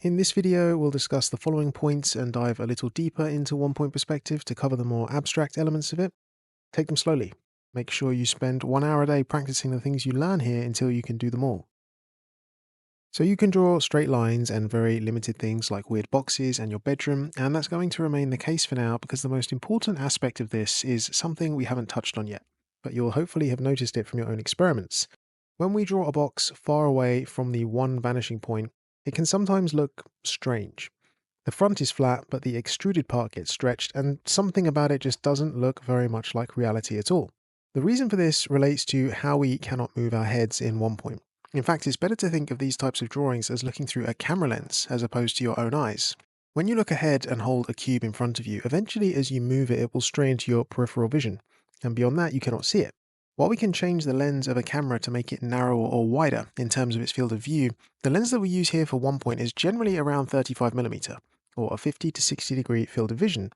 In this video, we'll discuss the following points and dive a little deeper into one-point perspective to cover the more abstract elements of it. Take them slowly. Make sure you spend 1 hour a day practicing the things you learn here until you can do them all. So you can draw straight lines and very limited things like weird boxes and your bedroom, and that's going to remain the case for now because the most important aspect of this is something we haven't touched on yet, but you'll hopefully have noticed it from your own experiments. When we draw a box far away from the one vanishing point, it can sometimes look strange. The front is flat, but the extruded part gets stretched, and something about it just doesn't look very much like reality at all. The reason for this relates to how we cannot move our heads in one point. In fact, it's better to think of these types of drawings as looking through a camera lens as opposed to your own eyes. When you look ahead and hold a cube in front of you, eventually as you move it, it will stray into your peripheral vision, and beyond that you cannot see it. While we can change the lens of a camera to make it narrower or wider in terms of its field of view, the lens that we use here for one point is generally around 35mm, or a 50 to 60 degree field of vision.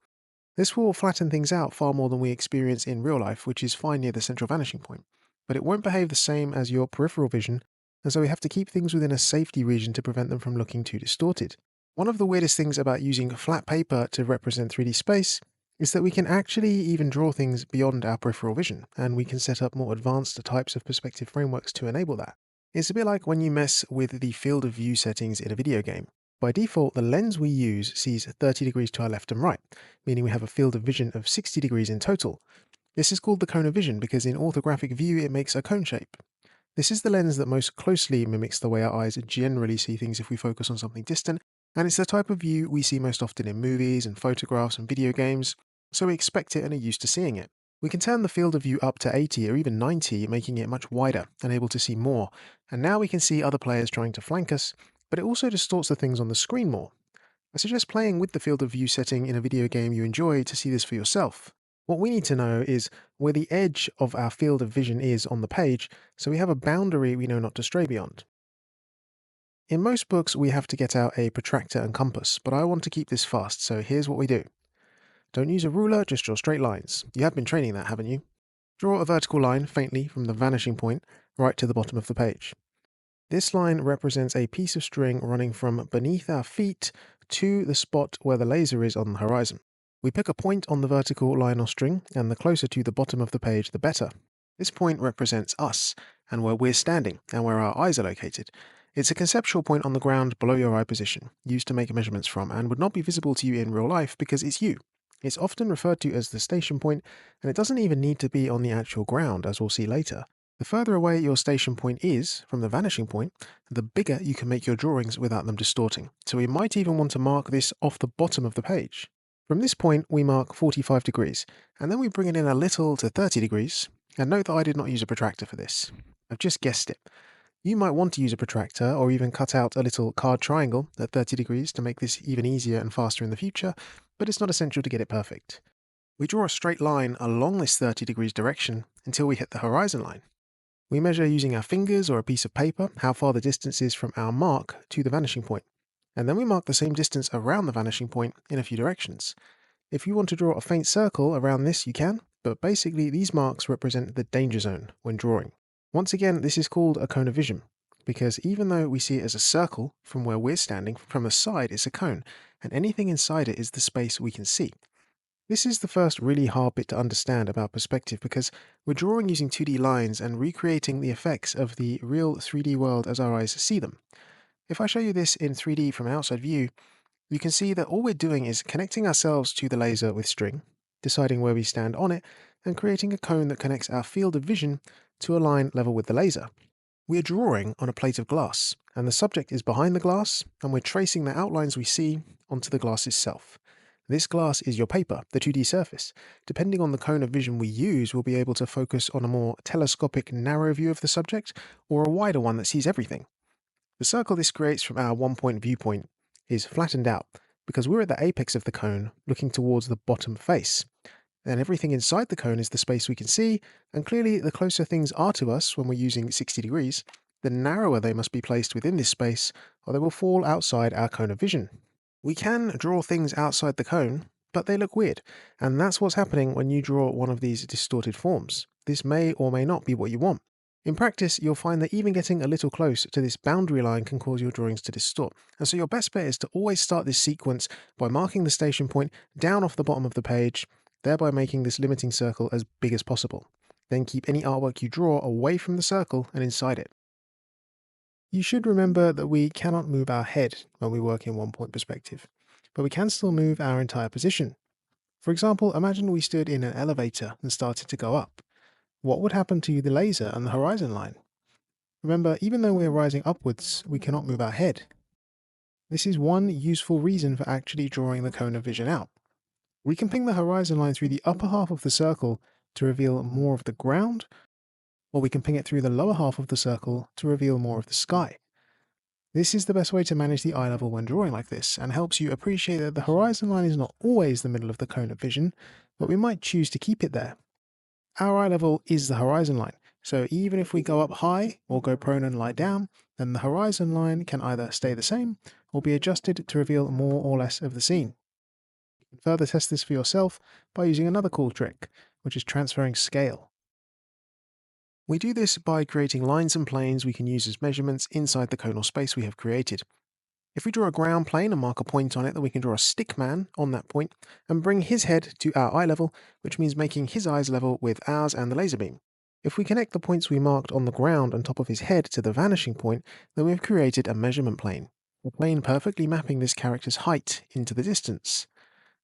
This will flatten things out far more than we experience in real life, which is fine near the central vanishing point, but it won't behave the same as your peripheral vision, and so we have to keep things within a safety region to prevent them from looking too distorted. One of the weirdest things about using flat paper to represent 3D space is that we can actually even draw things beyond our peripheral vision, and we can set up more advanced types of perspective frameworks to enable that. It's a bit like when you mess with the field of view settings in a video game. By default, the lens we use sees 30 degrees to our left and right, meaning we have a field of vision of 60 degrees in total. This is called the cone of vision because in orthographic view it makes a cone shape. This is the lens that most closely mimics the way our eyes generally see things if we focus on something distant, and it's the type of view we see most often in movies and photographs and video games, so we expect it and are used to seeing it. We can turn the field of view up to 80 or even 90, making it much wider and able to see more, and now we can see other players trying to flank us, but it also distorts the things on the screen more. I suggest playing with the field of view setting in a video game you enjoy to see this for yourself. What we need to know is where the edge of our field of vision is on the page, so we have a boundary we know not to stray beyond. In most books, we have to get out a protractor and compass, but I want to keep this fast, so here's what we do. Don't use a ruler, just draw straight lines. You have been training that, haven't you? Draw a vertical line faintly from the vanishing point right to the bottom of the page. This line represents a piece of string running from beneath our feet to the spot where the laser is on the horizon. We pick a point on the vertical line or string, and the closer to the bottom of the page, the better. This point represents us, and where we're standing, and where our eyes are located. It's a conceptual point on the ground below your eye position, used to make measurements from, and would not be visible to you in real life because it's you. It's often referred to as the station point, and it doesn't even need to be on the actual ground, as we'll see later. The further away your station point is from the vanishing point, the bigger you can make your drawings without them distorting. So we might even want to mark this off the bottom of the page. From this point, we mark 45 degrees, and then we bring it in a little to 30 degrees. And note that I did not use a protractor for this. I've just guessed it. You might want to use a protractor or even cut out a little card triangle at 30 degrees to make this even easier and faster in the future, but it's not essential to get it perfect. We draw a straight line along this 30 degrees direction until we hit the horizon line. We measure using our fingers or a piece of paper how far the distance is from our mark to the vanishing point, and then we mark the same distance around the vanishing point in a few directions. If you want to draw a faint circle around this, you can, but basically these marks represent the danger zone when drawing. Once again, this is called a cone of vision, because even though we see it as a circle from where we're standing, from the side it's a cone, and anything inside it is the space we can see. This is the first really hard bit to understand about perspective because we're drawing using 2D lines and recreating the effects of the real 3D world as our eyes see them. If I show you this in 3D from outside view, you can see that all we're doing is connecting ourselves to the laser with string, deciding where we stand on it, and creating a cone that connects our field of vision to a line level with the laser. We are drawing on a plate of glass, and the subject is behind the glass, and we're tracing the outlines we see onto the glass itself. This glass is your paper, the 2D surface. Depending on the cone of vision we use, we'll be able to focus on a more telescopic, narrow view of the subject, or a wider one that sees everything. The circle this creates from our one-point viewpoint is flattened out, because we're at the apex of the cone, looking towards the bottom face. Then everything inside the cone is the space we can see, and clearly the closer things are to us when we're using 60 degrees, the narrower they must be placed within this space, or they will fall outside our cone of vision. We can draw things outside the cone, but they look weird, and that's what's happening when you draw one of these distorted forms. This may or may not be what you want. In practice, you'll find that even getting a little close to this boundary line can cause your drawings to distort. And so your best bet is to always start this sequence by marking the station point down off the bottom of the page, thereby making this limiting circle as big as possible. Then keep any artwork you draw away from the circle and inside it. You should remember that we cannot move our head when we work in one-point perspective, but we can still move our entire position. For example, imagine we stood in an elevator and started to go up. What would happen to the laser and the horizon line? Remember, even though we're rising upwards, we cannot move our head. This is one useful reason for actually drawing the cone of vision out. We can ping the horizon line through the upper half of the circle to reveal more of the ground, or we can ping it through the lower half of the circle to reveal more of the sky. This is the best way to manage the eye level when drawing like this, and helps you appreciate that the horizon line is not always the middle of the cone of vision, but we might choose to keep it there. Our eye level is the horizon line, so even if we go up high or go prone and lie down, then the horizon line can either stay the same or be adjusted to reveal more or less of the scene. You can further test this for yourself by using another cool trick, which is transferring scale. We do this by creating lines and planes we can use as measurements inside the conal space we have created. If we draw a ground plane and mark a point on it, then we can draw a stick man on that point and bring his head to our eye level, which means making his eyes level with ours and the laser beam. If we connect the points we marked on the ground on top of his head to the vanishing point, then we've created a measurement plane, a plane perfectly mapping this character's height into the distance.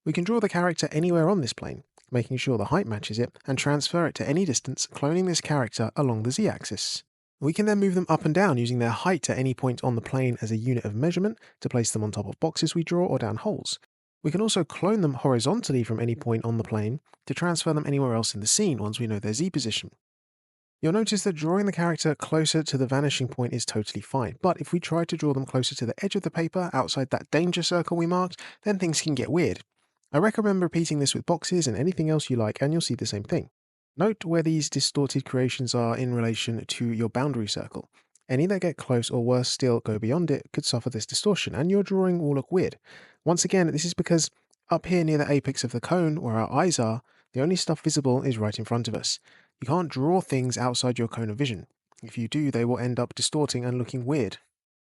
We can draw the character anywhere on this plane, making sure the height matches it, and transfer it to any distance, cloning this character along the z-axis. We can then move them up and down using their height at any point on the plane as a unit of measurement to place them on top of boxes we draw or down holes. We can also clone them horizontally from any point on the plane to transfer them anywhere else in the scene once we know their z position. You'll notice that drawing the character closer to the vanishing point is totally fine, but if we try to draw them closer to the edge of the paper outside that danger circle we marked, then things can get weird. I recommend repeating this with boxes and anything else you like, and you'll see the same thing. Note where these distorted creations are in relation to your boundary circle. Any that get close or worse still go beyond it could suffer this distortion, and your drawing will look weird. Once again, this is because up here near the apex of the cone, where our eyes are, the only stuff visible is right in front of us. You can't draw things outside your cone of vision. If you do, they will end up distorting and looking weird.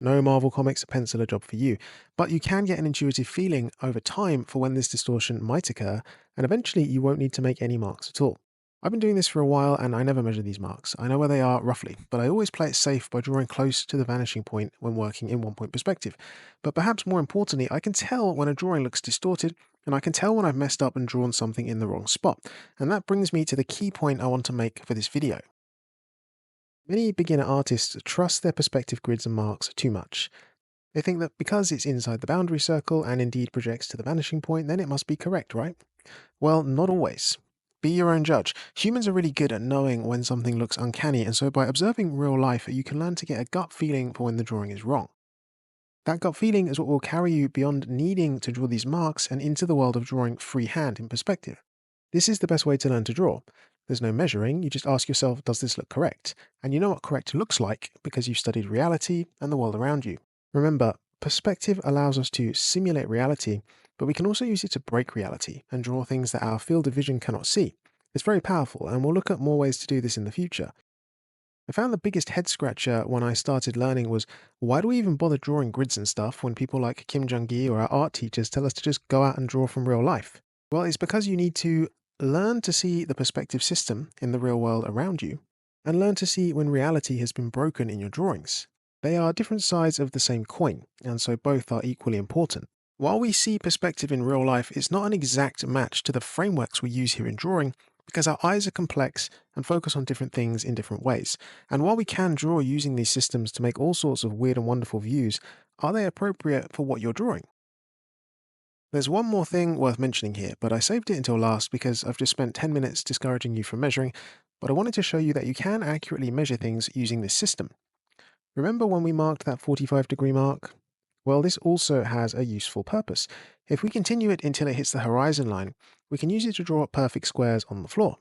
No Marvel Comics penciler job for you, but you can get an intuitive feeling over time for when this distortion might occur, and eventually you won't need to make any marks at all. I've been doing this for a while and I never measure these marks. I know where they are roughly, but I always play it safe by drawing close to the vanishing point when working in one-point perspective. But perhaps more importantly, I can tell when a drawing looks distorted, and I can tell when I've messed up and drawn something in the wrong spot. And that brings me to the key point I want to make for this video. Many beginner artists trust their perspective grids and marks too much. They think that because it's inside the boundary circle and indeed projects to the vanishing point, then it must be correct, right? Well, not always. Be your own judge. Humans are really good at knowing when something looks uncanny, and so by observing real life, you can learn to get a gut feeling for when the drawing is wrong. That gut feeling is what will carry you beyond needing to draw these marks and into the world of drawing freehand in perspective. This is the best way to learn to draw. There's no measuring, you just ask yourself, does this look correct? And you know what correct looks like because you've studied reality and the world around you. Remember, perspective allows us to simulate reality, but we can also use it to break reality and draw things that our field of vision cannot see. It's very powerful, and we'll look at more ways to do this in the future. I found the biggest head scratcher when I started learning was, why do we even bother drawing grids and stuff when people like Kim Jung-gi or our art teachers tell us to just go out and draw from real life? Well, it's because you need to learn to see the perspective system in the real world around you, and learn to see when reality has been broken in your drawings. They are different sides of the same coin, and so both are equally important. While we see perspective in real life, it's not an exact match to the frameworks we use here in drawing, because our eyes are complex and focus on different things in different ways. And while we can draw using these systems to make all sorts of weird and wonderful views, are they appropriate for what you're drawing? There's one more thing worth mentioning here, but I saved it until last because I've just spent 10 minutes discouraging you from measuring, but I wanted to show you that you can accurately measure things using this system. Remember when we marked that 45-degree mark? Well, this also has a useful purpose. If we continue it until it hits the horizon line, we can use it to draw perfect squares on the floor.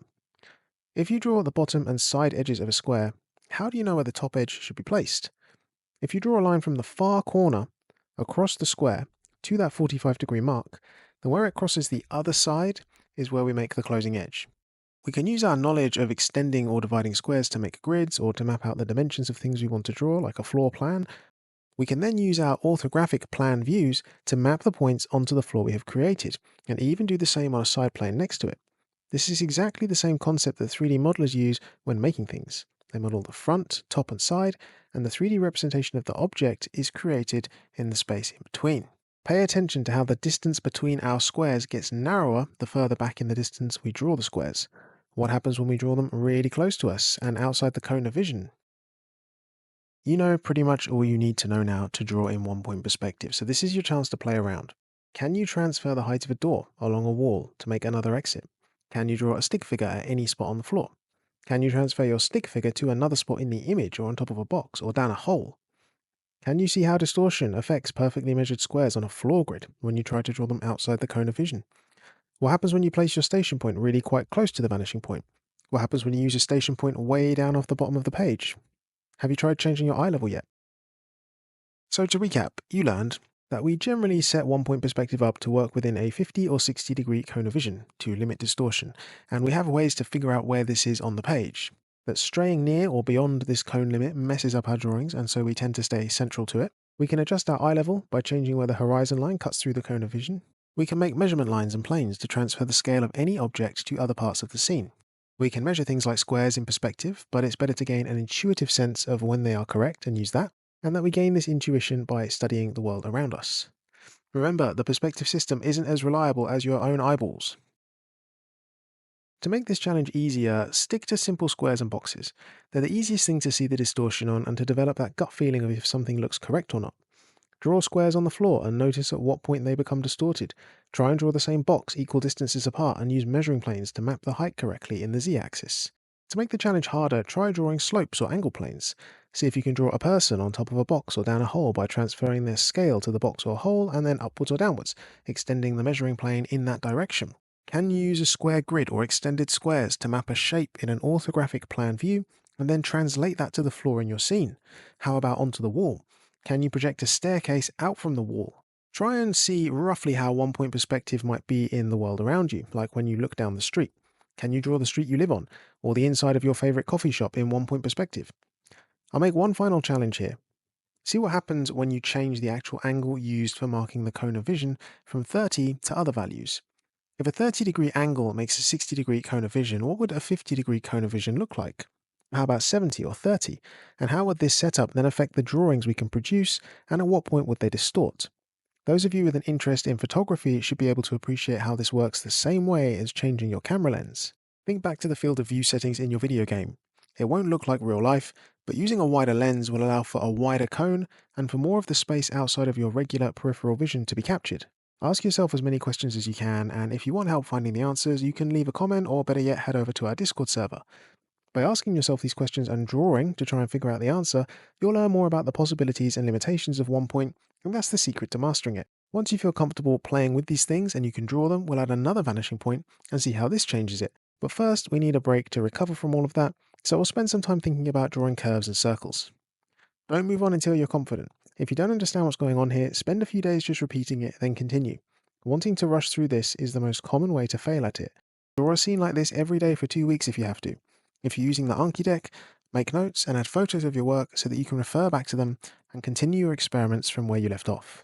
If you draw the bottom and side edges of a square, how do you know where the top edge should be placed? If you draw a line from the far corner across the square to that 45-degree mark, then where it crosses the other side is where we make the closing edge. We can use our knowledge of extending or dividing squares to make grids or to map out the dimensions of things we want to draw, like a floor plan. We can then use our orthographic plan views to map the points onto the floor we have created, and even do the same on a side plane next to it. This is exactly the same concept that 3D modelers use when making things. They model the front, top, and side, and the 3D representation of the object is created in the space in between. Pay attention to how the distance between our squares gets narrower the further back in the distance we draw the squares. What happens when we draw them really close to us and outside the cone of vision? You know pretty much all you need to know now to draw in 1-point perspective, so this is your chance to play around. Can you transfer the height of a door along a wall to make another exit? Can you draw a stick figure at any spot on the floor? Can you transfer your stick figure to another spot in the image or on top of a box or down a hole? Can you see how distortion affects perfectly measured squares on a floor grid when you try to draw them outside the cone of vision? What happens when you place your station point really quite close to the vanishing point? What happens when you use a station point way down off the bottom of the page? Have you tried changing your eye level yet? So to recap, you learned that we generally set 1-point perspective up to work within a 50 or 60 degree cone of vision to limit distortion, and we have ways to figure out where this is on the page. That straying near or beyond this cone limit messes up our drawings, and so we tend to stay central to it. We can adjust our eye level by changing where the horizon line cuts through the cone of vision. We can make measurement lines and planes to transfer the scale of any object to other parts of the scene. We can measure things like squares in perspective, but it's better to gain an intuitive sense of when they are correct and use that, and that we gain this intuition by studying the world around us. Remember, the perspective system isn't as reliable as your own eyeballs. To make this challenge easier, stick to simple squares and boxes. They're the easiest thing to see the distortion on and to develop that gut feeling of if something looks correct or not. Draw squares on the floor and notice at what point they become distorted. Try and draw the same box equal distances apart and use measuring planes to map the height correctly in the z-axis. To make the challenge harder, try drawing slopes or angle planes. See if you can draw a person on top of a box or down a hole by transferring their scale to the box or hole and then upwards or downwards, extending the measuring plane in that direction. Can you use a square grid or extended squares to map a shape in an orthographic plan view and then translate that to the floor in your scene? How about onto the wall? Can you project a staircase out from the wall? Try and see roughly how 1-point perspective might be in the world around you, like when you look down the street. Can you draw the street you live on, or the inside of your favorite coffee shop in 1-point perspective? I'll make one final challenge here. See what happens when you change the actual angle used for marking the cone of vision from 30 to other values. If a 30-degree angle makes a 60-degree cone of vision, what would a 50-degree cone of vision look like? How about 70 or 30? And how would this setup then affect the drawings we can produce, and at what point would they distort? Those of you with an interest in photography should be able to appreciate how this works the same way as changing your camera lens. Think back to the field of view settings in your video game. It won't look like real life, but using a wider lens will allow for a wider cone and for more of the space outside of your regular peripheral vision to be captured. Ask yourself as many questions as you can, and if you want help finding the answers, you can leave a comment or better yet head over to our Discord server. By asking yourself these questions and drawing to try and figure out the answer, you'll learn more about the possibilities and limitations of 1-point, and that's the secret to mastering it. Once you feel comfortable playing with these things and you can draw them, we'll add another vanishing point and see how this changes it. But first, we need a break to recover from all of that, so we'll spend some time thinking about drawing curves and circles. Don't move on until you're confident. If you don't understand what's going on here, spend a few days just repeating it, then continue. Wanting to rush through this is the most common way to fail at it. Draw a scene like this every day for 2 weeks if you have to. If you're using the Anki deck, make notes and add photos of your work so that you can refer back to them and continue your experiments from where you left off.